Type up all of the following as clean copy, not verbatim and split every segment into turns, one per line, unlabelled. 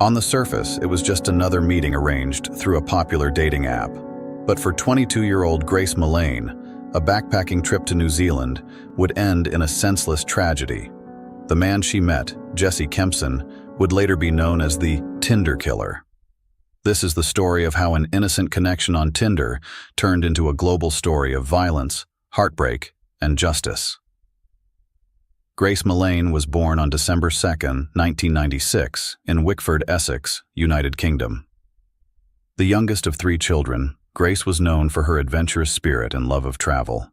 On the surface, it was just another meeting arranged through a popular dating app. But for 22-year-old Grace Millane, a backpacking trip to New Zealand would end in a senseless tragedy. The man she met, Jesse Kempson, would later be known as the Tinder killer. This is the story of how an innocent connection on Tinder turned into a global story of violence, heartbreak, and justice. Grace Millane was born on December 2, 1996, in Wickford, Essex, United Kingdom. The youngest of 3 children, Grace was known for her adventurous spirit and love of travel.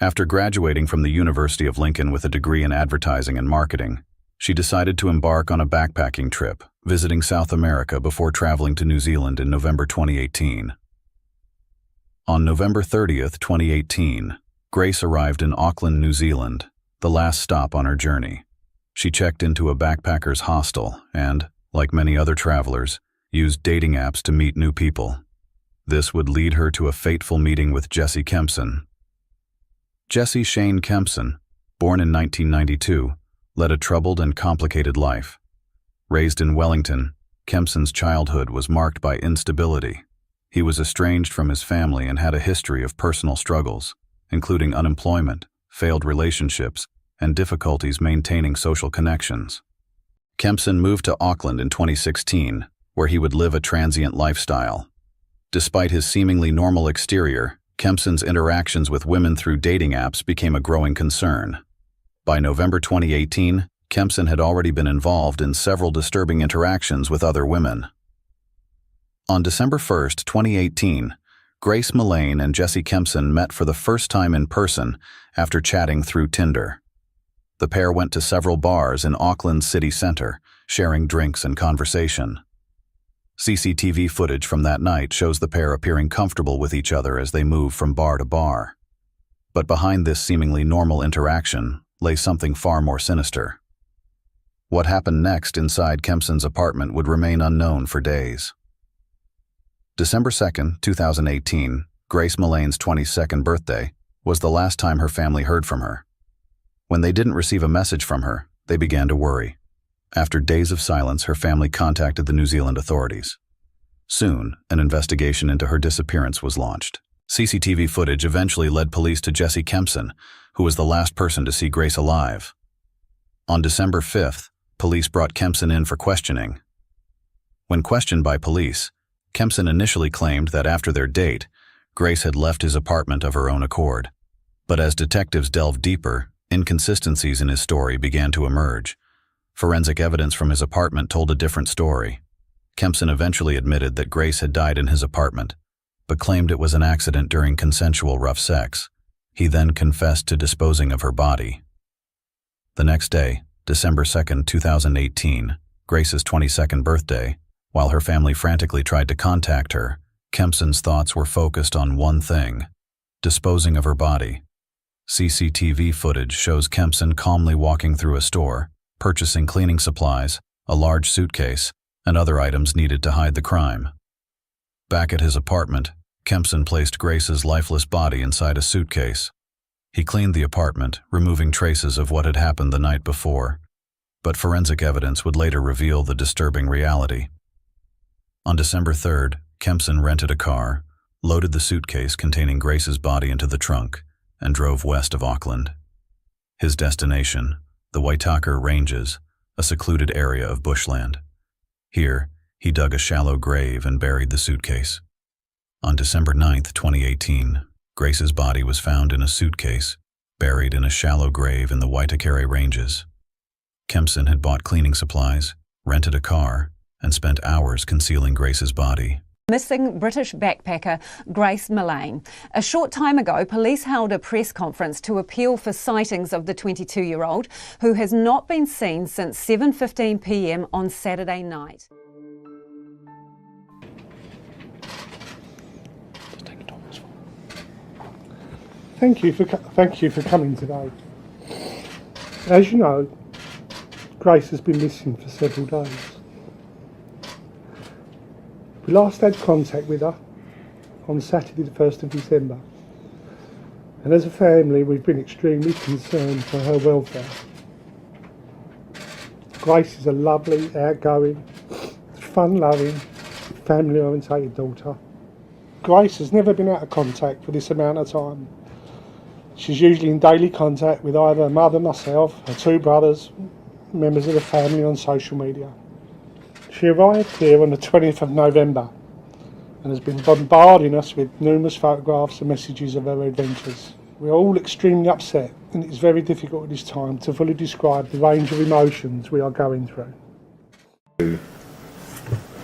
After graduating from the University of Lincoln with a degree in advertising and marketing, she decided to embark on a backpacking trip, visiting South America before traveling to New Zealand in November 2018. On November 30, 2018, Grace arrived in Auckland, New Zealand, the last stop on her journey. She checked into a backpacker's hostel and, like many other travelers, used dating apps to meet new people. This would lead her to a fateful meeting with Jesse Kempson. Jesse Shane Kempson, born in 1992, led a troubled and complicated life. Raised in Wellington, Kempson's childhood was marked by instability. He was estranged from his family and had a history of personal struggles, including unemployment, failed relationships, and difficulties maintaining social connections. Kempson moved to Auckland in 2016, where he would live a transient lifestyle. Despite his seemingly normal exterior, Kempson's interactions with women through dating apps became a growing concern. By November 2018, Kempson had already been involved in several disturbing interactions with other women. On December 1, 2018, Grace Millane and Jesse Kempson met for the first time in person after chatting through Tinder. The pair went to several bars in Auckland's city center, sharing drinks and conversation. CCTV footage from that night shows the pair appearing comfortable with each other as they move from bar to bar. But behind this seemingly normal interaction lay something far more sinister. What happened next inside Kempson's apartment would remain unknown for days. December 2, 2018, Grace Millane's 22nd birthday, was the last time her family heard from her. When they didn't receive a message from her, they began to worry. After days of silence, her family contacted the New Zealand authorities. Soon, an investigation into her disappearance was launched. CCTV footage eventually led police to Jesse Kempson, who was the last person to see Grace alive. On December 5th, police brought Kempson in for questioning. When questioned by police, Kempson initially claimed that after their date, Grace had left his apartment of her own accord. But as detectives delved deeper, inconsistencies in his story began to emerge. Forensic evidence from his apartment told a different story. Kempson eventually admitted that Grace had died in his apartment, but claimed it was an accident during consensual rough sex. He then confessed to disposing of her body. The next day, December 2, 2018, Grace's 22nd birthday, while her family frantically tried to contact her, Kempson's thoughts were focused on one thing: disposing of her body. CCTV footage shows Kempson calmly walking through a store, purchasing cleaning supplies, a large suitcase, and other items needed to hide the crime. Back at his apartment, Kempson placed Grace's lifeless body inside a suitcase. He cleaned the apartment, removing traces of what had happened the night before, but forensic evidence would later reveal the disturbing reality. On December 3rd, Kempson rented a car, loaded the suitcase containing Grace's body into the trunk, and drove west of Auckland. His destination, the Waitaka Ranges, a secluded area of bushland. Here, he dug a shallow grave and buried the suitcase. On December 9, 2018, Grace's body was found in a suitcase, buried in a shallow grave in the Waitaka Ranges. Kempson had bought cleaning supplies, rented a car, and spent hours concealing Grace's body.
Missing British backpacker Grace Millane. A short time ago, police held a press conference to appeal for sightings of the 22-year-old, who has not been seen since 7:15 p.m. on Saturday night.
Thank you for coming today. As you know, Grace has been missing for several days. We last had contact with her on Saturday the 1st of December, and as a family we've been extremely concerned for her welfare. Grace is a lovely, outgoing fun-loving, family-orientated daughter. Grace has never been out of contact for this amount of time. She's usually in daily contact with either her mother, myself, her two brothers, members of the family on social media. She arrived here on the 20th of November and has been bombarding us with numerous photographs and messages of her adventures. We're all extremely upset, and it's very difficult at this time to fully describe the range of emotions we are going through.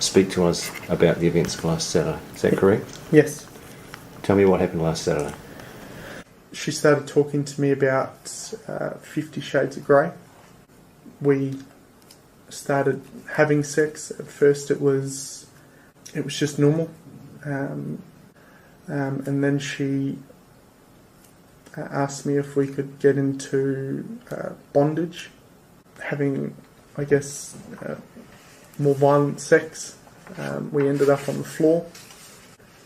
Speak to us about the events of last Saturday. Is that correct?
Yes.
Tell me what happened last Saturday.
She started talking to me about 50 Shades of Grey. We started having sex. At first it was just normal. And then she asked me if we could get into bondage, having, I guess, more violent sex. We ended up on the floor,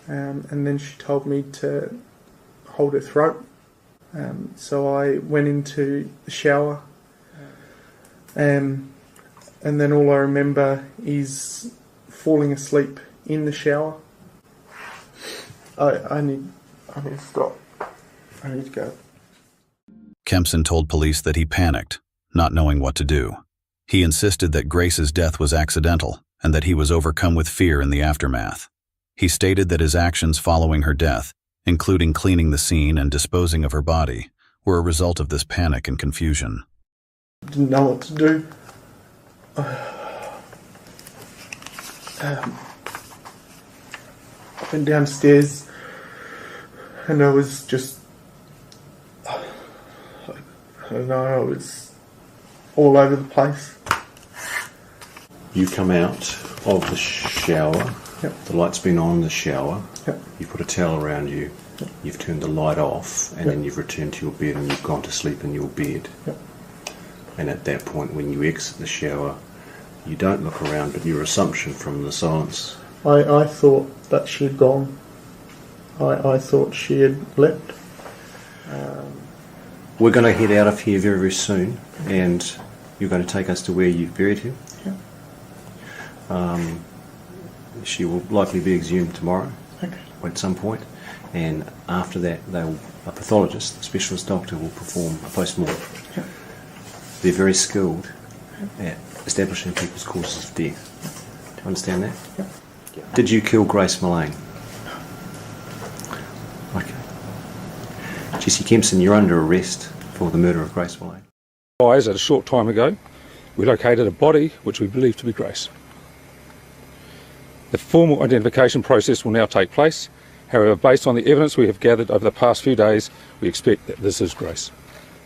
and then she told me to hold her throat. So I went into the shower, and then all I remember is falling asleep in the shower. I need to stop. I need to go.
Kempson told police that he panicked, not knowing what to do. He insisted that Grace's death was accidental and that he was overcome with fear in the aftermath. He stated that his actions following her death, including cleaning the scene and disposing of her body, were a result of this panic and confusion.
Didn't know what to do. I went downstairs and I was just, I don't know, I was all over the place.
You come out of the shower.
Yep.
The light's been on in the shower.
Yep.
You put a towel around you.
Yep.
You've turned the light off, and
Yep.
then you've returned to your bed and you've gone to sleep in your bed.
Yep.
And at that point, when you exit the shower, you don't look around, but your assumption from the silence.
I thought that she had gone. I thought she had left.
We're going to head out of here very, very soon, and you're going to take us to where you've buried him.
Yeah.
She will likely be exhumed tomorrow.
Okay.
At some point, and after that a pathologist, a specialist doctor, will perform a post-mortem.
Yeah.
They're very skilled at establishing people's causes of death. Do you understand that?
Yeah.
Did you kill Grace Millane? Okay. Jesse Kempson, you're under arrest for the murder of Grace Millane.
At a short time ago, we located a body which we believe to be Grace. The formal identification process will now take place. However, based on the evidence we have gathered over the past few days, we expect that this is Grace.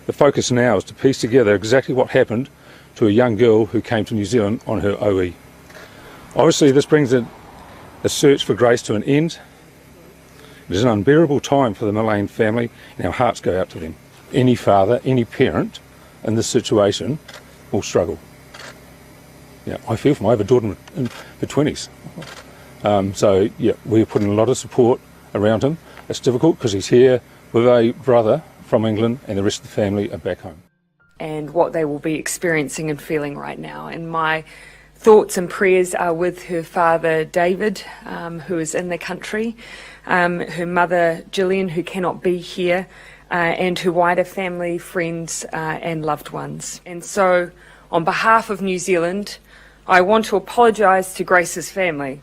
The focus now is to piece together exactly what happened to a young girl who came to New Zealand on her OE. Obviously, this brings the search for Grace to an end. It is an unbearable time for the Milane family, and our hearts go out to them. Any father, any parent in this situation will struggle. Yeah, I feel for my other daughter in her 20s. So yeah, we're putting a lot of support around him. It's difficult because he's here with a brother from England and the rest of the family are back home.
And what they will be experiencing and feeling right now. And my thoughts and prayers are with her father David, who is in the country, her mother Gillian, who cannot be here, and her wider family, friends and loved ones. And so on behalf of New Zealand, I want to apologise to Grace's family.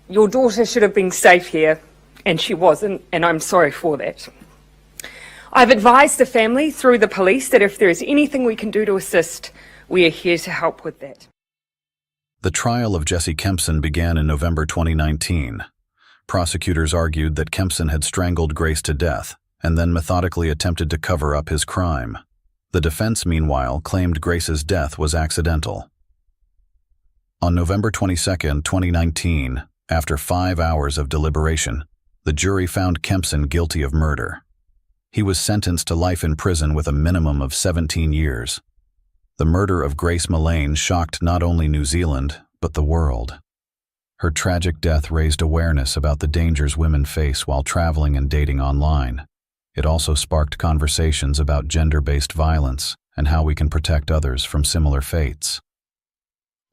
Your daughter should have been safe here, and she wasn't, and I'm sorry for that. I've advised the family through the police that if there is anything we can do to assist, we are here to help with that.
The trial of Jesse Kempson began in November 2019. Prosecutors argued that Kempson had strangled Grace to death and then methodically attempted to cover up his crime. The defense, meanwhile, claimed Grace's death was accidental. On November 22, 2019, after 5 hours of deliberation, the jury found Kempson guilty of murder. He was sentenced to life in prison with a minimum of 17 years. The murder of Grace Millane shocked not only New Zealand, but the world. Her tragic death raised awareness about the dangers women face while traveling and dating online. It also sparked conversations about gender-based violence and how we can protect others from similar fates.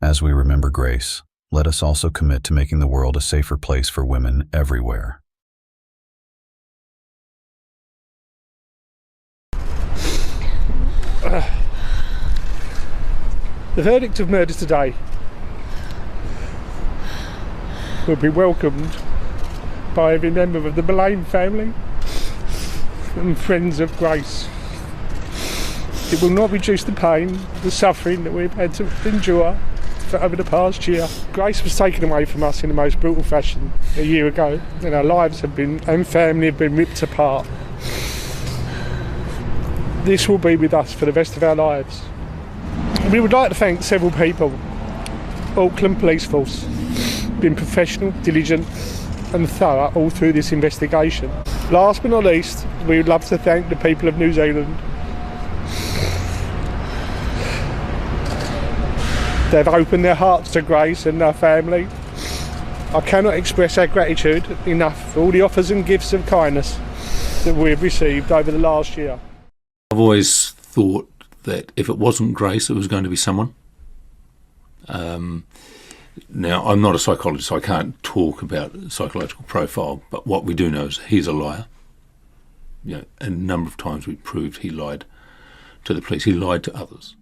As we remember Grace, let us also commit to making the world a safer place for women everywhere.
The verdict of murder today will be welcomed by every member of the Milane family and friends of Grace. It will not reduce the pain, the suffering that we've had to endure for over the past year. Grace was taken away from us in the most brutal fashion a year ago, and our lives have been, and family have been ripped apart. This will be with us for the rest of our lives. We would like to thank several people. Auckland Police Force, been professional, diligent and thorough all through this investigation. Last but not least, we would love to thank the people of New Zealand. They've opened their hearts to Grace and her family. I cannot express our gratitude enough for all the offers and gifts of kindness that we've received over the last year.
I've always thought that if it wasn't Grace, it was going to be someone. Now, I'm not a psychologist, so I can't talk about psychological profile, but what we do know is he's a liar. You know, a number of times we proved he lied to the police, he lied to others.